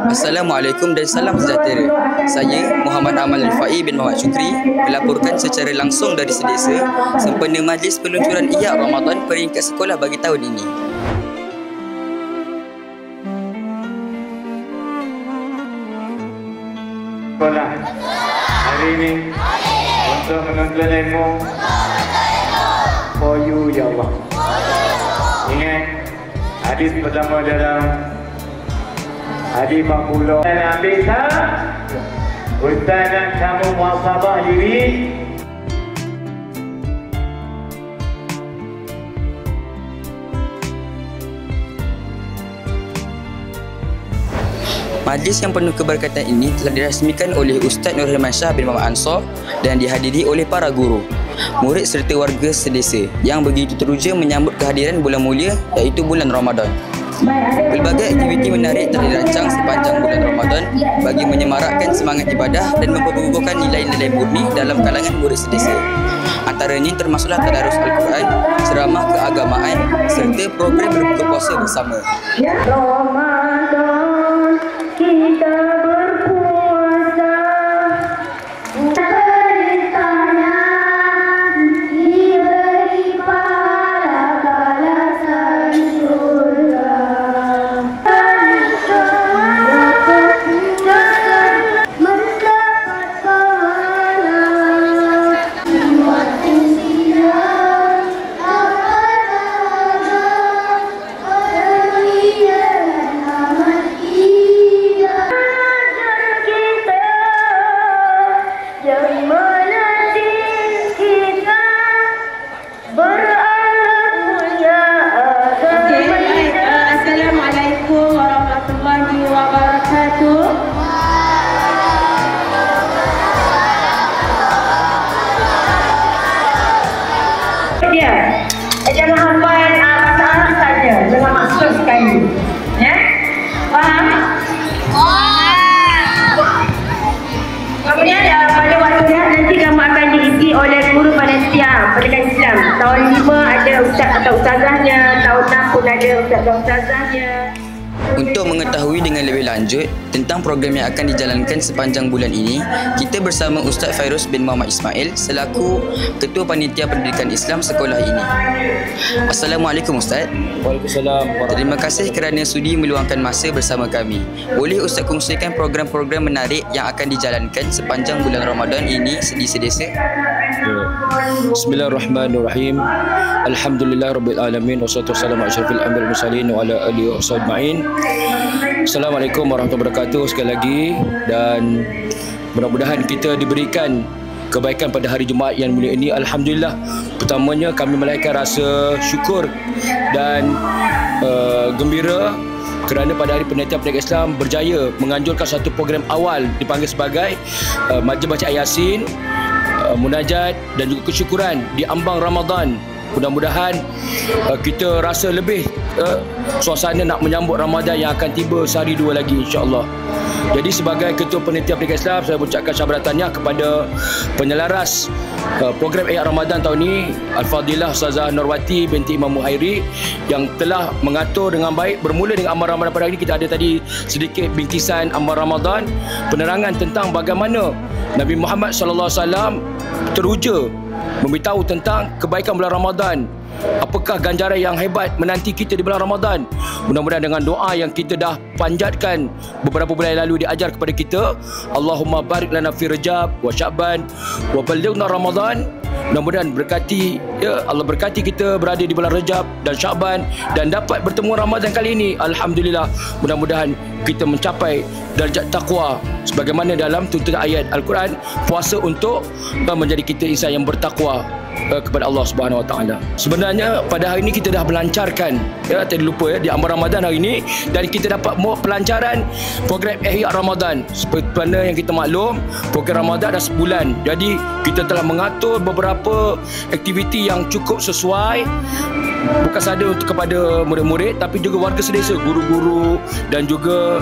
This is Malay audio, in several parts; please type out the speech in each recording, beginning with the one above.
Assalamualaikum dan salam sejahtera. Saya Muhammad Amal Rifai bin Muhammad Syukri melaporkan secara langsung dari Sedesa sempena majlis peluncuran Ihya Ramadan peringkat sekolah bagi tahun ini. Sekolah hari ini untuk menuntut ilmu for you ya Allah. Ingat hadis pertama dalam hadis 40 dan bisa Ustaz nak kamu muhasabah diri. Majlis yang penuh keberkatan ini telah dirasmikan oleh Ustaz Nur Hirmansyah bin Muhammad Ansar dan dihadiri oleh para guru, murid serta warga Sedesa yang begitu teruja menyambut kehadiran bulan mulia iaitu bulan Ramadan. Pelbagai aktiviti menarik telah dirancang sepanjang bulan Ramadan bagi menyemarakkan semangat ibadah dan memperkukuhkan nilai-nilai murni dalam kalangan murid Sedesa. Antaranya termasuklah tadarus Al-Quran, ceramah keagamaan serta program berbuka puasa bersama. Kita berpuasa, beritanya diberi pahala balasan surga. Jangan mendapat pahala. Waktu siang yang menanti kita berakhlak mulia agama. Assalamualaikum warahmatullahi wabarakatuh. Dia jangan hafal bahasa Arab saja dengan maksud sekali, ya? Faham? Kemudian pada waktu nanti kamu akan diisi oleh guru panitia pendidikan Islam. Tahun 5 ada ustaz atau ustazahnya, tahun 6 pun ada ustaz atau ustazahnya. Untuk mengetahui dengan lebih lanjut tentang program yang akan dijalankan sepanjang bulan ini, kita bersama Ustaz Fairuz bin Muhammad Ismail selaku Ketua Panitia Pendidikan Islam sekolah ini. Assalamualaikum Ustaz. Waalaikumsalam. Terima kasih kerana sudi meluangkan masa bersama kami. Boleh Ustaz kongsikan program-program menarik yang akan dijalankan sepanjang bulan Ramadan ini di Sedesa? Bismillahirrahmanirrahim. Alhamdulillahirabbil alamin wassalatu wassalamu ala asyrafil anbiya'i wal mursalin wa ala alihi washabbihi. Assalamualaikum warahmatullahi wabarakatuh sekali lagi, dan mudah-mudahan kita diberikan kebaikan pada hari Jumaat yang mulia ini. Alhamdulillah, pertamanya kami melahirkan rasa syukur dan gembira kerana pada hari Penelitian Pendidikan Islam berjaya menganjurkan satu program awal dipanggil sebagai majlis bacaan Yasin, munajat dan juga kesyukuran di ambang Ramadan. Mudah-mudahan kita rasa lebih suasana nak menyambut Ramadan yang akan tiba sehari dua lagi, insya-Allah. Jadi sebagai Ketua Panitia Pendidikan Islam, saya mengucapkan syabaratannya kepada penyelaras program Ihya Ramadan tahun ini, Al-Fadilah Ustazah Nurwati binti Imam Muhairi, yang telah mengatur dengan baik. Bermula dengan amal Ramadan pada hari ini, kita ada tadi sedikit bingkisan amal Ramadan, penerangan tentang bagaimana Nabi Muhammad SAW teruja memberitahu tentang kebaikan bulan Ramadan. Apakah ganjaran yang hebat menanti kita di bulan Ramadan. Mudah-mudahan dengan doa yang kita dah panjatkan beberapa bulan yang lalu diajar kepada kita, Allahumma barik lana fi Rajab wa Sya'ban wa ballighna Ramadan. Mudah-mudahan berkati, ya Allah berkati kita berada di bulan Rajab dan Sya'ban dan dapat bertemu Ramadan kali ini. Alhamdulillah, mudah-mudahan kita mencapai darjat takwa sebagaimana dalam tuntunan ayat Al-Quran, puasa untuk menjadi kita insan yang bertakwa kepada Allah Subhanahu Wa Taala. Sebenarnya pada hari ini kita dah melancarkan, ya tadi lupa ya, di amal Ramadan hari ini, dan kita dapat pelancaran program Ihya Ramadan. Seperti mana yang kita maklum, program Ramadan dah sebulan. Jadi kita telah mengatur beberapa aktiviti yang cukup sesuai, bukan sahaja untuk kepada murid-murid tapi juga warga Sedesa, guru-guru dan juga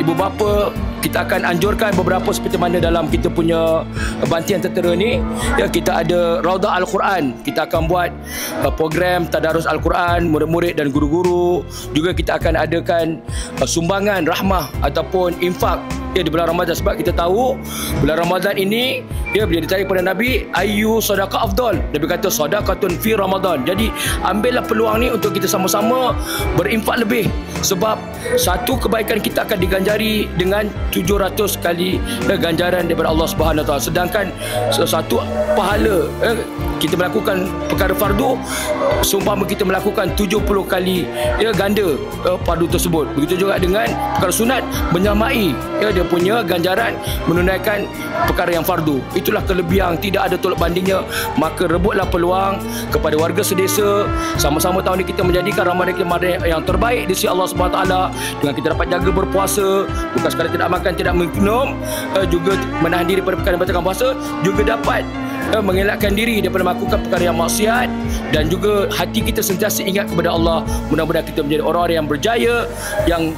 ibu bapa kita akan anjurkan beberapa seperti mana dalam kita punya bantian tertera ni. Ya, kita ada Raudah Al-Quran. Kita akan buat program tadarus Al-Quran, murid-murid dan guru-guru. Juga kita akan adakan sumbangan rahmah ataupun infak di bulan Ramadan, sebab kita tahu bulan Ramadan ini bila ditanya pada Nabi, ayu sedekah afdal, Nabi kata sedekatun fi Ramadan. Jadi ambillah peluang ni untuk kita sama-sama berinfak lebih, sebab satu kebaikan kita akan diganjari dengan 700 kali ganjaran daripada Allah Subhanahu Wa Taala. Sedangkan satu pahala kita melakukan perkara fardu, seumpama kita melakukan 70 kali ganda fardu tersebut. Begitu juga dengan perkara sunat, menyamai dia punya ganjaran menunaikan perkara yang fardu. Itulah kelebihan, tidak ada tolak bandingnya. Maka rebutlah peluang kepada warga sedesa, sama-sama tahun ini kita menjadikan Ramadan kita yang terbaik di sisi Allah Subhanahu Wa Taala, dengan kita dapat jaga berpuasa, bukan sekadar tidak makan, tidak minum, juga menahan diri pada perkara yang membatalkan puasa, juga dapat mengelakkan diri daripada melakukan perkara yang maksiat, dan juga hati kita sentiasa ingat kepada Allah. Mudah-mudahan kita menjadi orang-orang yang berjaya, yang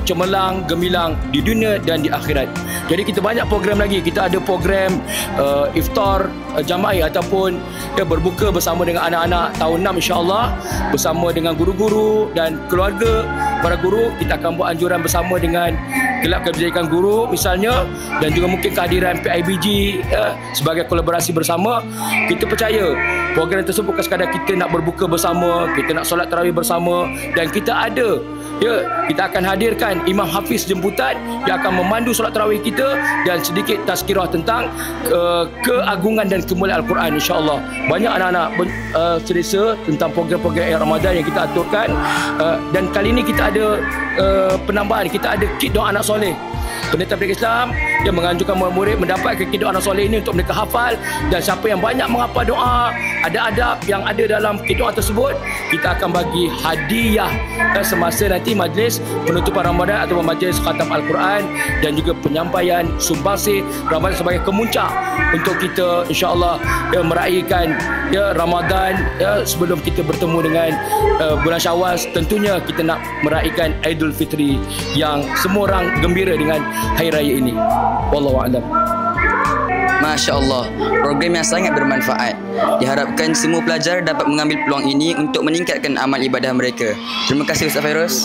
cemerlang, gemilang di dunia dan di akhirat. Jadi kita banyak program lagi. Kita ada program iftar jama'i ataupun berbuka bersama dengan anak-anak tahun 6 insya-Allah, bersama dengan guru-guru dan keluarga para guru. Kita akan buat anjuran bersama dengan kelab kebajikan guru misalnya, dan juga mungkin kehadiran PIBG sebagai kolaborasi bersama. Kita percaya program tersebut bukan sekadar kita nak berbuka bersama, kita nak solat tarawih bersama, dan kita ada kita akan hadirkan Imam Hafiz jemputan yang akan memandu solat tarawih kita dan sedikit tazkirah tentang keagungan dan kemuliaan Al-Quran insya-Allah. Banyak anak-anak selesa tentang program-program Ramadan yang kita aturkan, dan kali ini kita ada penambahan. Kita ada kit doa anak soleh. Pendeta Pendidikan Islam yang menganjurkan murid mendapatkan kit doa anak soleh ini untuk mereka hafal, dan siapa yang banyak menghafal doa, ada adab yang ada dalam kit doa tersebut, kita akan bagi hadiah semasa nanti majlis penutupan Ramadan atau majlis khatam Al-Quran, dan juga penyampaian sumbangsih Ramadan sebagai kemuncak untuk kita insya-Allah meraihkan Ramadan sebelum kita bertemu dengan bulan Syawal. Tentunya kita nak meraihkan Aidul Fitri yang semua orang gembira dengan hari raya ini. Wallahu a'lam. Masya Allah, program yang sangat bermanfaat. Diharapkan semua pelajar dapat mengambil peluang ini untuk meningkatkan amal ibadah mereka. Terima kasih Ustaz Fairuz.